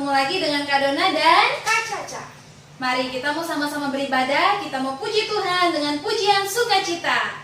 bertemu lagi dengan Kak Dona dan Kak Caca. mari kita mau sama-sama beribadah. Kita mau puji Tuhan dengan pujian sukacita.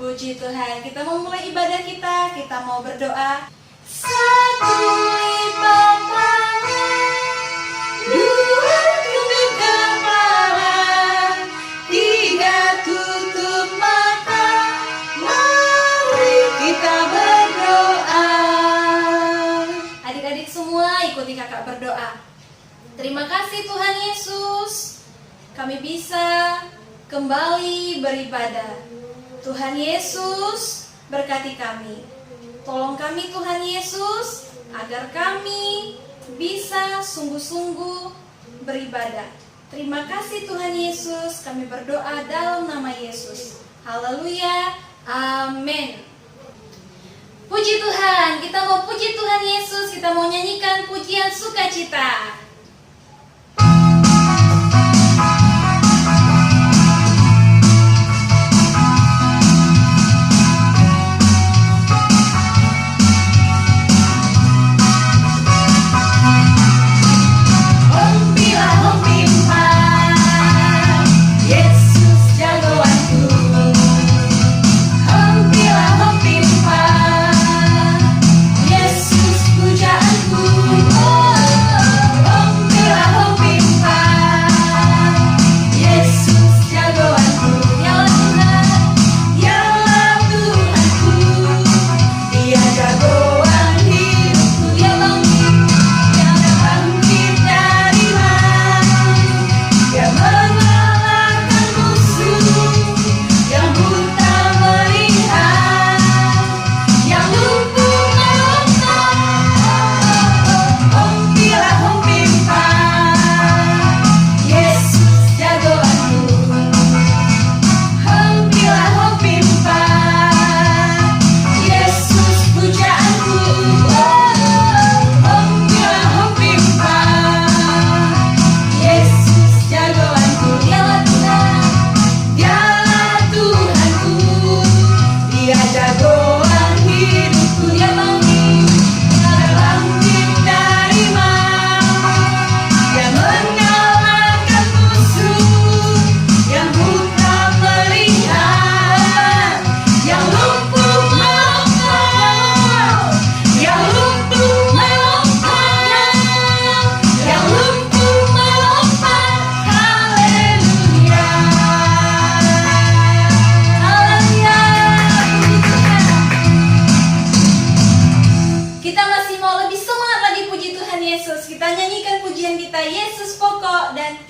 Puji Tuhan, kita mau mulai ibadah kita mau berdoa. Satu lipat tangan, dua tunduk kepala, tiga tutup mata, mari kita berdoa. Adik-adik semua ikuti kakak berdoa. Terima kasih Tuhan Yesus, kami bisa kembali beribadah. Tuhan Yesus, berkati kami. Tolong kami Tuhan Yesus, agar kami bisa sungguh-sungguh beribadah. Terima kasih Tuhan Yesus, kami berdoa dalam nama Yesus. Haleluya, amin. Puji Tuhan, kita mau puji Tuhan Yesus, kita mau nyanyikan pujian sukacita.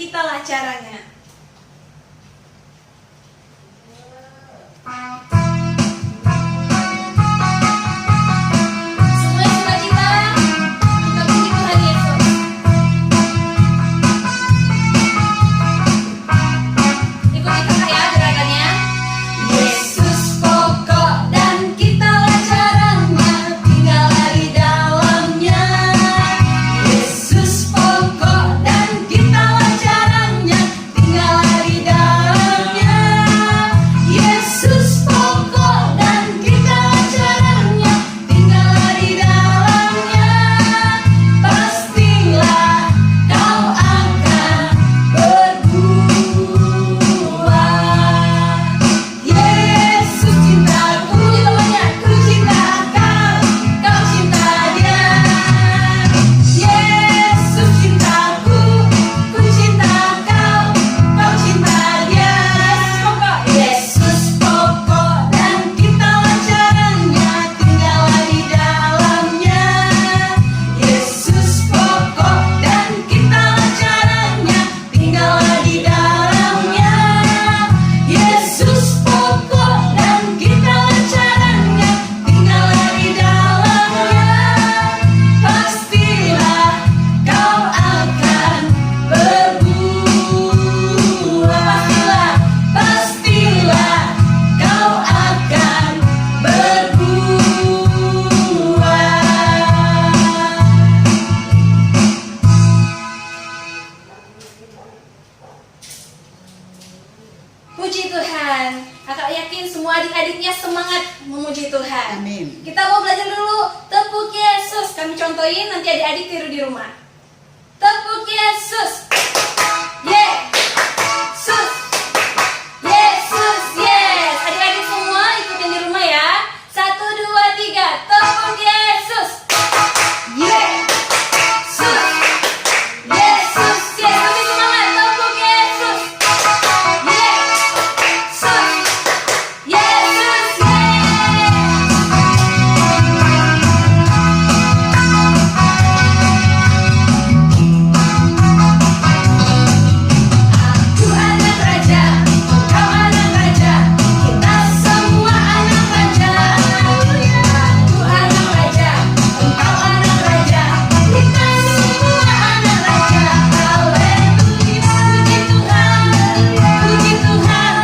Itulah caranya. Semua sukacita, kita puji Tuhan Yesus. Ikuti kakak ya gerakannya. Yesus pokok dan kitalah caranya, tinggallah di dalamnya. Yesus pokok Puji Tuhan. Kakak yakin semua adik-adiknya semangat memuji Tuhan. Amin. Kita mau belajar dulu tepuk Yesus. Kami contohin, nanti adik-adik tiru di rumah. Tepuk Yesus. Yesus. Yesus. Yes. Adik-adik semua ikutin di rumah ya. 1, 2, 3. Tepuk Yesus. Yesus. Yesus. Yes. Lebih semangat. Tepuk Yesus. Yesus. Yesus. Aku anak raja, kau anak raja, kita semua anak raja. Aku anak raja, engkau anak raja, kita semua anak raja. Haleluya, puji Tuhan, puji Tuhan,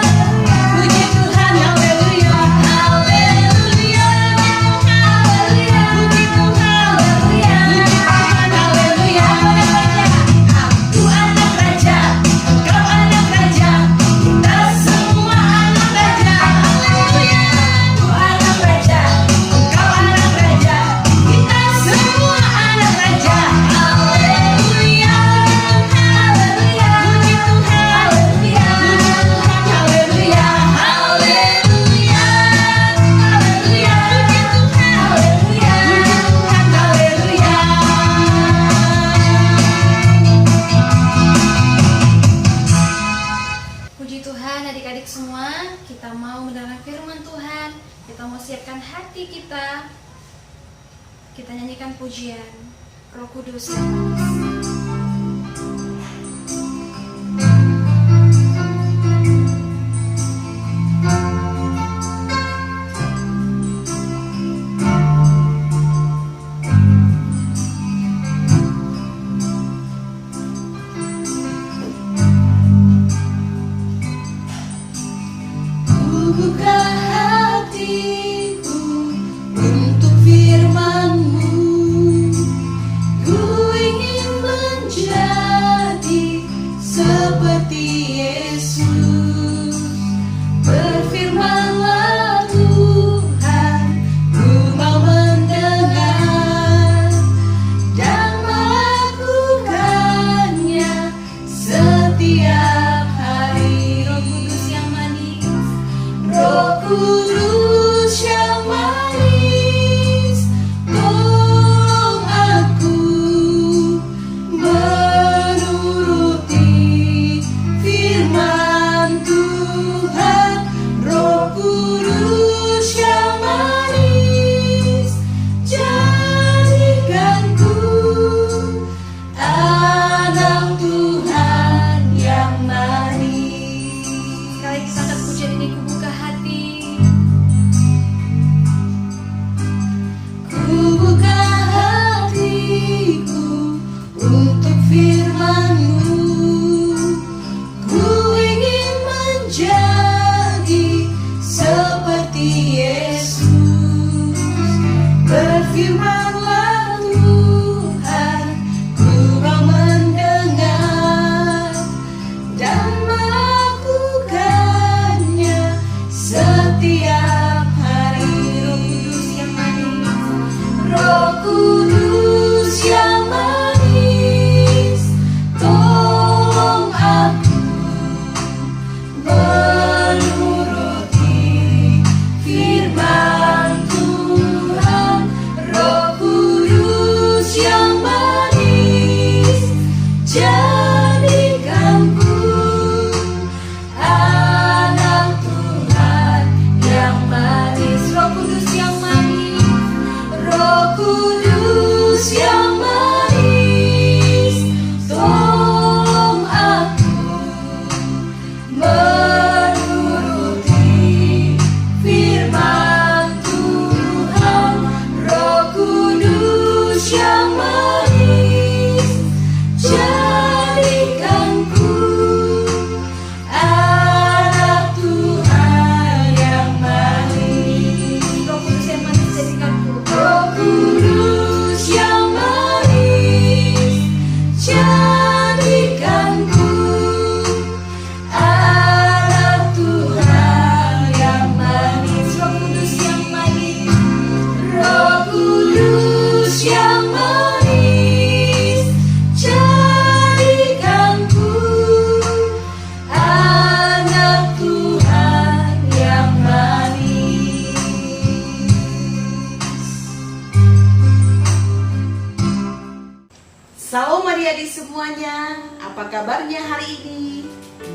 puji Tuhan. Haleluya, haleluya, puji Tuhan, haleluya, haleluya. Aku anak raja, engkau anak raja, kita semua anak raja. Haleluya, aku anak raja, engkau anak raja, kita semua anak raja. Haleluya, haleluya, puji Tuhan, haleluya, haleluya, haleluya, haleluya, puji Tuhan, haleluya, haleluya. Puji Tuhan, adik-adik semua, kita mau mendengar firman Tuhan, kita mau siapkan hati kita nyanyikan pujian Roh Kudus yang manis. Buka hatiku untuk firman-Mu. Ku ingin menjadi seperti Yesus. Berfirman-Lah Tuhan, ku mau mendengar dan melakukannya setiap hari. Roh Kudus yang manis, tolong aku menuruti firman Tuhan. Roh Kudus yang manis, jadikanku anak Tuhan yang manis. Sekali kita angkat pujian ini, ku buka hati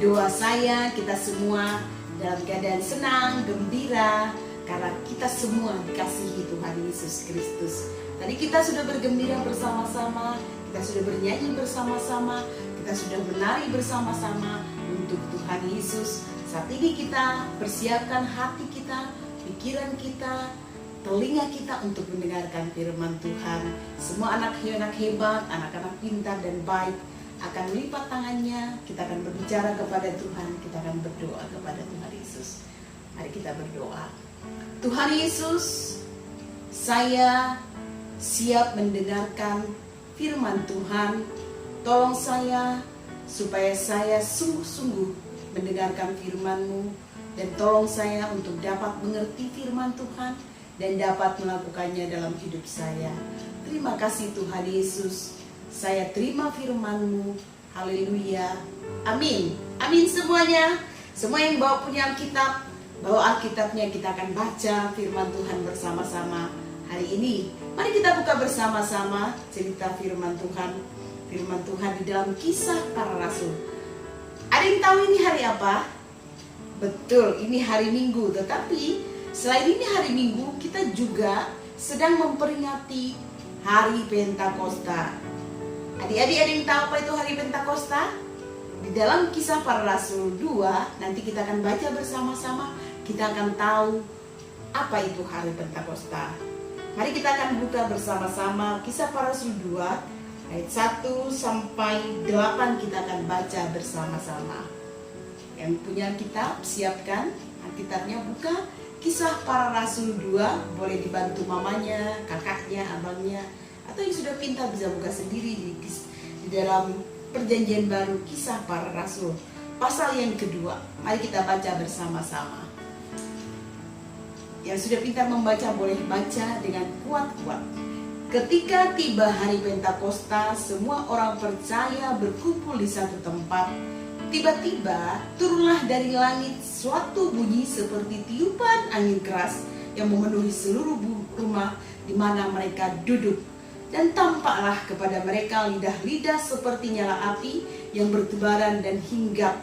doa saya kita semua dalam keadaan senang, gembira, karena kita semua dikasihi Tuhan Yesus Kristus. Tadi kita sudah bergembira bersama-sama, kita sudah bernyanyi bersama-sama, kita sudah menari bersama-sama untuk Tuhan Yesus. Saat ini kita persiapkan hati kita, pikiran kita, telinga kita untuk mendengarkan firman Tuhan. Semua anak-anak hebat, anak-anak pintar dan baik akan melipat tangannya. Kita akan berbicara kepada Tuhan, kita akan berdoa kepada Tuhan Yesus. Mari kita berdoa. Tuhan Yesus, saya siap mendengarkan firman Tuhan. Tolong saya supaya saya sungguh-sungguh mendengarkan firman-Mu, dan tolong saya untuk dapat mengerti firman Tuhan dan dapat melakukannya dalam hidup saya. Terima kasih Tuhan Yesus. Saya terima firman-Mu. Haleluya. Amin. Amin semuanya. Semua yang bawa punya Alkitab, bawa Alkitabnya, kita akan baca firman Tuhan bersama-sama hari ini. Mari kita buka bersama-sama cerita firman Tuhan. Firman Tuhan di dalam Kisah Para Rasul. Ada yang tahu ini hari apa? Betul, ini hari Minggu. Tetapi selain ini hari Minggu, kita juga sedang memperingati hari Pentakosta. Adik-adik ada yang tahu apa itu hari Pentakosta? Di dalam Kisah Para Rasul 2, nanti kita akan baca bersama-sama, kita akan tahu apa itu hari Pentakosta. Mari kita akan buka bersama-sama Kisah Para Rasul 2, ayat 1 sampai 8 kita akan baca bersama-sama. Yang punya kitab, siapkan Alkitabnya, buka Kisah Para Rasul 2, boleh dibantu mamanya, kakaknya, abangnya, atau yang sudah pintar bisa buka sendiri di dalam Perjanjian Baru Kisah Para Rasul pasal yang kedua. Mari kita baca bersama-sama. Yang sudah pintar membaca boleh baca dengan kuat-kuat. Ketika tiba hari Pentakosta, semua orang percaya berkumpul di satu tempat. Tiba-tiba turunlah dari langit suatu bunyi seperti tiupan angin keras yang memenuhi seluruh rumah di mana mereka duduk. Dan tampaklah kepada mereka lidah-lidah seperti nyala api yang bertebaran dan hinggap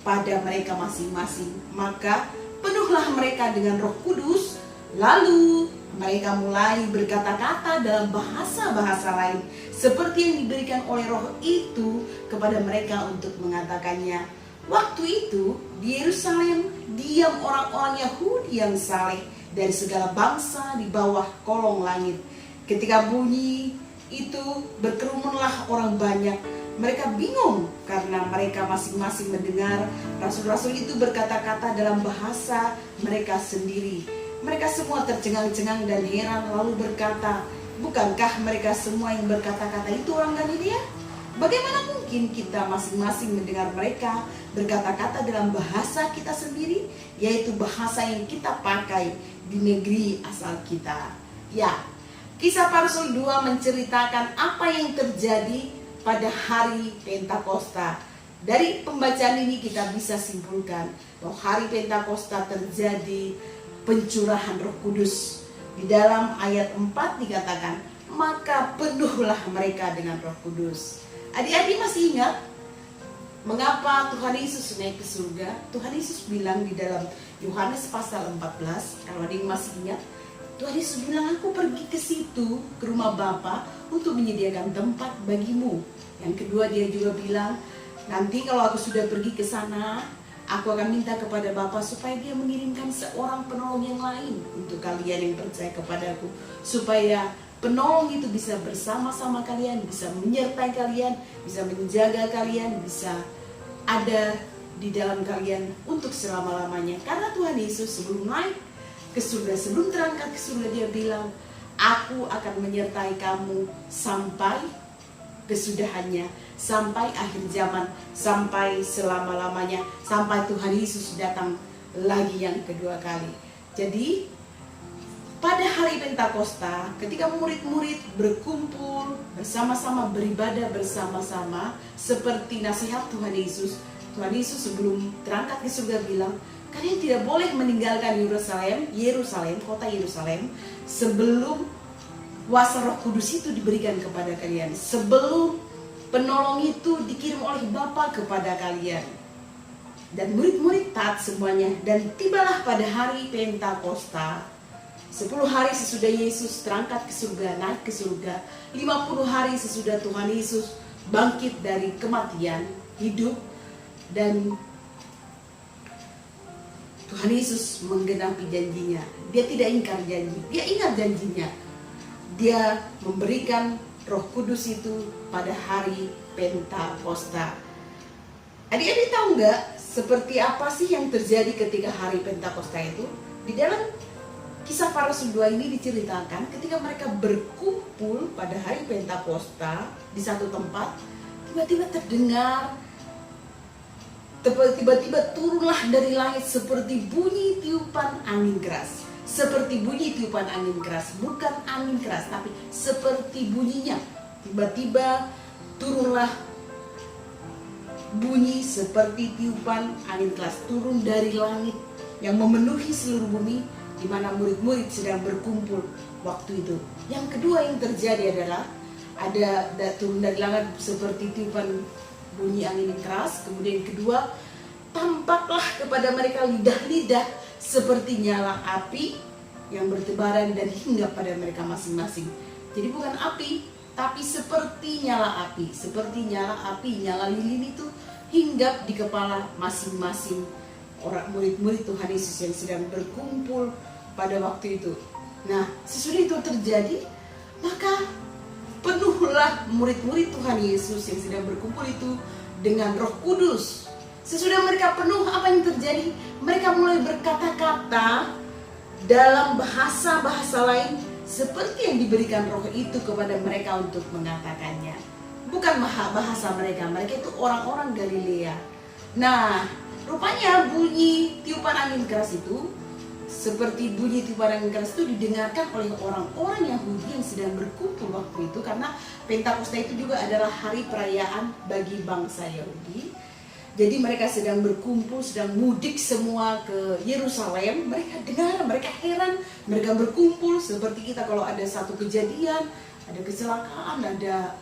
pada mereka masing-masing. Maka penuhlah mereka dengan Roh Kudus, lalu mereka mulai berkata-kata dalam bahasa-bahasa lain seperti yang diberikan oleh Roh itu kepada mereka untuk mengatakannya. Waktu itu di Yerusalem diam orang-orang Yahudi yang saleh dari segala bangsa di bawah kolong langit. Ketika bunyi itu berkerumunlah orang banyak. Mereka bingung karena mereka masing-masing mendengar rasul-rasul itu berkata-kata dalam bahasa mereka sendiri. Mereka semua tercengang-cengang dan heran lalu berkata, bukankah mereka semua yang berkata-kata itu orang Galilea? Bagaimana mungkin kita masing-masing mendengar mereka berkata-kata dalam bahasa kita sendiri, yaitu bahasa yang kita pakai di negeri asal kita? Ya, Kisah Para Rasul 2 menceritakan apa yang terjadi pada hari Pentakosta. Dari pembacaan ini kita bisa simpulkan bahwa hari Pentakosta terjadi pencurahan Roh Kudus. Di dalam ayat 4 dikatakan, maka penuhlah mereka dengan Roh Kudus. Adik-adik masih ingat mengapa Tuhan Yesus naik ke surga? Tuhan Yesus bilang di dalam Yohanes pasal 14, kalau ada yang masih ingat, Tuhan Yesus bilang, aku pergi ke situ, ke rumah Bapa untuk menyediakan tempat bagimu. Yang kedua dia juga bilang, nanti kalau aku sudah pergi ke sana, aku akan minta kepada Bapa supaya dia mengirimkan seorang penolong yang lain untuk kalian yang percaya kepadaku, supaya penolong itu bisa bersama-sama kalian, bisa menyertai kalian, bisa menjaga kalian, bisa ada di dalam kalian untuk selama-lamanya. Karena Tuhan Yesus sebelum naik ke surga, sebelum terangkat ke surga, dia bilang, aku akan menyertai kamu sampai kesudahannya, sampai akhir zaman, sampai selama-lamanya, sampai Tuhan Yesus datang lagi yang kedua kali. Jadi pada hari Pentakosta, ketika murid-murid berkumpul bersama-sama, beribadah bersama-sama seperti nasihat Tuhan Yesus sebelum terangkat ke surga bilang, kalian tidak boleh meninggalkan Yerusalem, kota Yerusalem, sebelum kuasa Roh Kudus itu diberikan kepada kalian, sebelum penolong itu dikirim oleh Bapa kepada kalian. Dan murid-murid taat semuanya. Dan tibalah pada hari Pentakosta, 10 hari sesudah Yesus terangkat ke surga, naik ke surga, 50 hari sesudah Tuhan Yesus bangkit dari kematian, hidup, dan Tuhan Yesus menggenapi janjinya. Dia tidak ingkar janji, dia ingat janjinya. Dia memberikan Roh Kudus itu pada hari Pentakosta. Adik-adik tahu nggak seperti apa sih yang terjadi ketika hari Pentakosta itu? Di dalam Kisah Para Rasul 2 ini diceritakan ketika mereka berkumpul pada hari Pentakosta di satu tempat, tiba-tiba terdengar, tiba-tiba turunlah dari langit seperti bunyi tiupan angin keras. Seperti bunyi tiupan angin keras, bukan angin keras, tapi seperti bunyinya. Tiba-tiba turunlah bunyi seperti tiupan angin keras, turun dari langit yang memenuhi seluruh bumi, di mana murid-murid sedang berkumpul waktu itu. Yang kedua yang terjadi adalah ada turun dari langit seperti tiupan bunyi angin keras. Kemudian yang kedua, tampaklah kepada mereka lidah-lidah seperti nyala api yang bertebaran dan hinggap pada mereka masing-masing. Jadi bukan api, tapi seperti nyala api, nyala lilin itu hinggap di kepala masing-masing orang murid-murid Tuhan Yesus yang sedang berkumpul pada waktu itu. Nah, sesudah itu terjadi, maka penuhlah murid-murid Tuhan Yesus yang sedang berkumpul itu dengan Roh Kudus. Sesudah mereka penuh, apa yang terjadi? Mereka mulai berkata-kata dalam bahasa-bahasa lain seperti yang diberikan Roh itu kepada mereka untuk mengatakannya. Bukan bahasa mereka itu orang-orang Galilea. Nah, rupanya bunyi tiupan angin keras itu, seperti bunyi tiupan angin keras itu didengarkan oleh orang-orang Yahudi yang sedang berkumpul waktu itu, karena Pentakosta itu juga adalah hari perayaan bagi bangsa Yahudi. Jadi mereka sedang berkumpul, sedang mudik semua ke Yerusalem. Mereka dengar, mereka heran, mereka berkumpul seperti kita kalau ada satu kejadian, ada kecelakaan, ada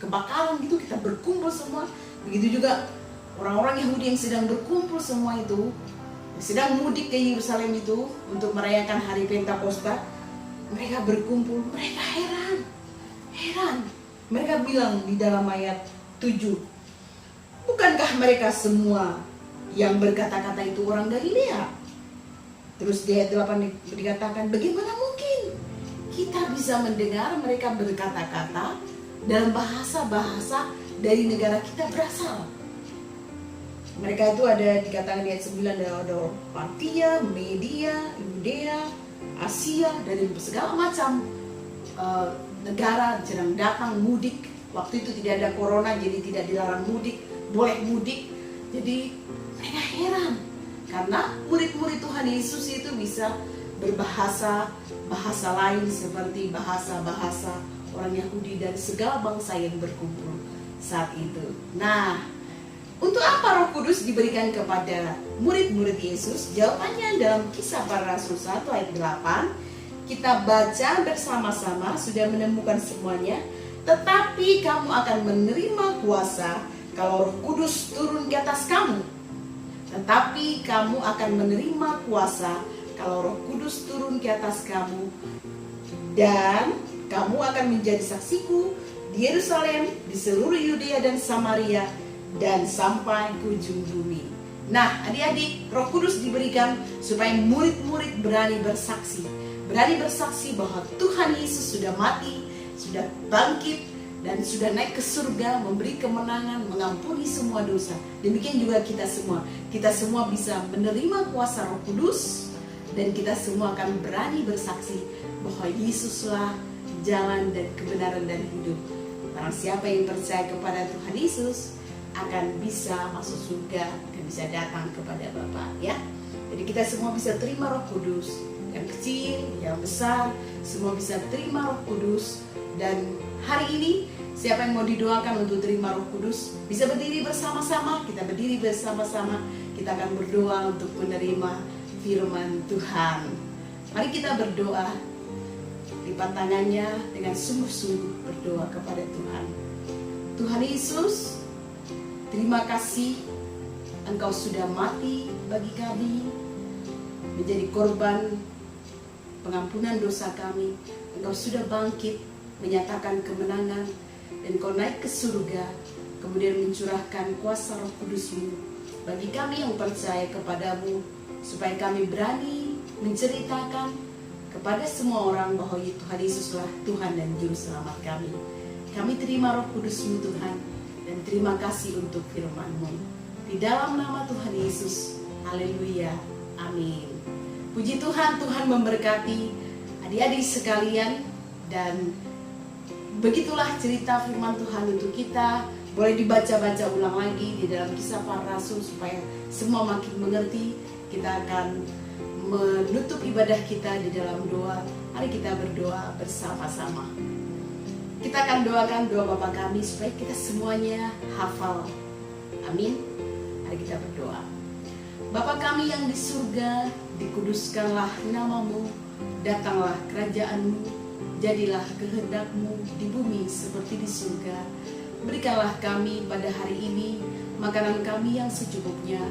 kebakaran gitu, kita berkumpul semua. Begitu juga orang-orang Yahudi yang sedang berkumpul semua itu, sedang mudik ke Yerusalem itu untuk merayakan hari Pentakosta. Mereka berkumpul, mereka heran. Mereka bilang di dalam ayat 7, bukankah mereka semua yang berkata-kata itu orang Galilea? Terus di ayat 8 dikatakan, bagaimana mungkin kita bisa mendengar mereka berkata-kata dalam bahasa-bahasa dari negara kita berasal? Mereka itu ada dikatakan di ayat 9, ada Partia, Media, Yudea, Asia, dari segala macam negara sedang datang mudik. Waktu itu tidak ada corona, jadi tidak dilarang mudik, boleh mudik. Jadi mereka heran karena murid-murid Tuhan Yesus itu bisa berbahasa lain seperti bahasa-bahasa orang Yahudi dan segala bangsa yang berkumpul saat itu. Nah, untuk apa Roh Kudus diberikan kepada murid-murid Yesus? Jawabannya dalam Kisah Para Rasul 1 ayat 8. Kita baca bersama-sama, sudah menemukan semuanya. Tetapi kamu akan menerima kuasa kalau Roh Kudus turun di atas kamu. Tetapi kamu akan menerima kuasa kalau Roh Kudus turun ke atas kamu. Dan kamu akan menjadi saksiku di Yerusalem, di seluruh Yudea dan Samaria, dan sampai ke ujung bumi. Nah, adik-adik, Roh Kudus diberikan supaya murid-murid berani bersaksi. Berani bersaksi bahwa Tuhan Yesus sudah mati, sudah bangkit, dan sudah naik ke surga, memberi kemenangan, mengampuni semua dosa. Demikian juga kita semua. Kita semua bisa menerima kuasa Roh Kudus, dan kita semua akan berani bersaksi bahwa Yesuslah jalan dan kebenaran dan hidup. Barang siapa yang percaya kepada Tuhan Yesus akan bisa masuk surga, akan bisa datang kepada Bapa, ya. Jadi kita semua bisa terima Roh Kudus, yang kecil, yang besar, semua bisa terima Roh Kudus. Dan hari ini siapa yang mau didoakan untuk terima Roh Kudus, bisa berdiri bersama-sama. Kita berdiri bersama-sama, kita akan berdoa untuk menerima firman Tuhan. Mari kita berdoa, lipat tangannya dengan sungguh-sungguh berdoa kepada Tuhan. Tuhan Yesus, terima kasih Engkau sudah mati bagi kami, menjadi korban pengampunan dosa kami. Engkau sudah bangkit, menyatakan kemenangan, dan Engkau naik ke surga, kemudian mencurahkan kuasa Roh Kudus-Mu bagi kami yang percaya kepadamu, supaya kami berani menceritakan kepada semua orang bahwa Tuhan Yesuslah Tuhan dan Juru Selamat kami. Kami terima Roh Kudus-Mu Tuhan, dan terima kasih untuk firman-Mu. Di dalam nama Tuhan Yesus, haleluya, amin. Puji Tuhan, Tuhan memberkati adik-adik sekalian, dan begitulah cerita firman Tuhan untuk kita. Boleh dibaca-baca ulang lagi di dalam Kisah Para Rasul supaya semua makin mengerti. Kita akan menutup ibadah kita di dalam doa. Mari kita berdoa bersama-sama. Kita akan doakan doa Bapa kami supaya kita semuanya hafal. Amin. Mari kita berdoa. Bapa kami yang di surga, dikuduskanlah namamu, datanglah kerajaan-Mu, jadilah kehendak-Mu di bumi seperti di surga. Berikanlah kami pada hari ini makanan kami yang secukupnya,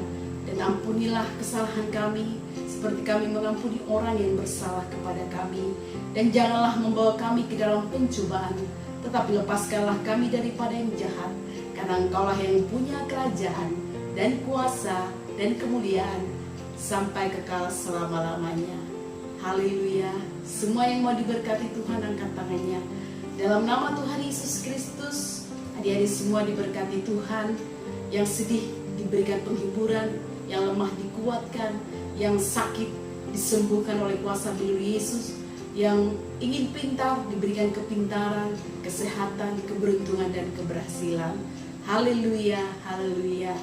dan ampunilah kesalahan kami seperti kami mengampuni orang yang bersalah kepada kami. Dan janganlah membawa kami ke dalam pencobaan, tetapi lepaskanlah kami daripada yang jahat, karena Engkaulah yang punya kerajaan dan kuasa dan kemuliaan sampai kekal selama-lamanya. Haleluya. Semua yang mau diberkati Tuhan angkat tangannya. Dalam nama Tuhan Yesus Kristus, adik-adik semua diberkati Tuhan. Yang sedih diberikan penghiburan, yang lemah dikuatkan, yang sakit disembuhkan oleh kuasa milik Yesus, yang ingin pintar diberikan kepintaran, kesehatan, keberuntungan, dan keberhasilan. Haleluya, haleluya,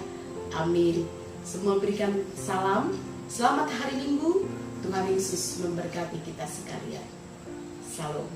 amin. Semua berikan salam. Selamat hari Minggu. Tuhan Yesus memberkati kita sekalian. Salam.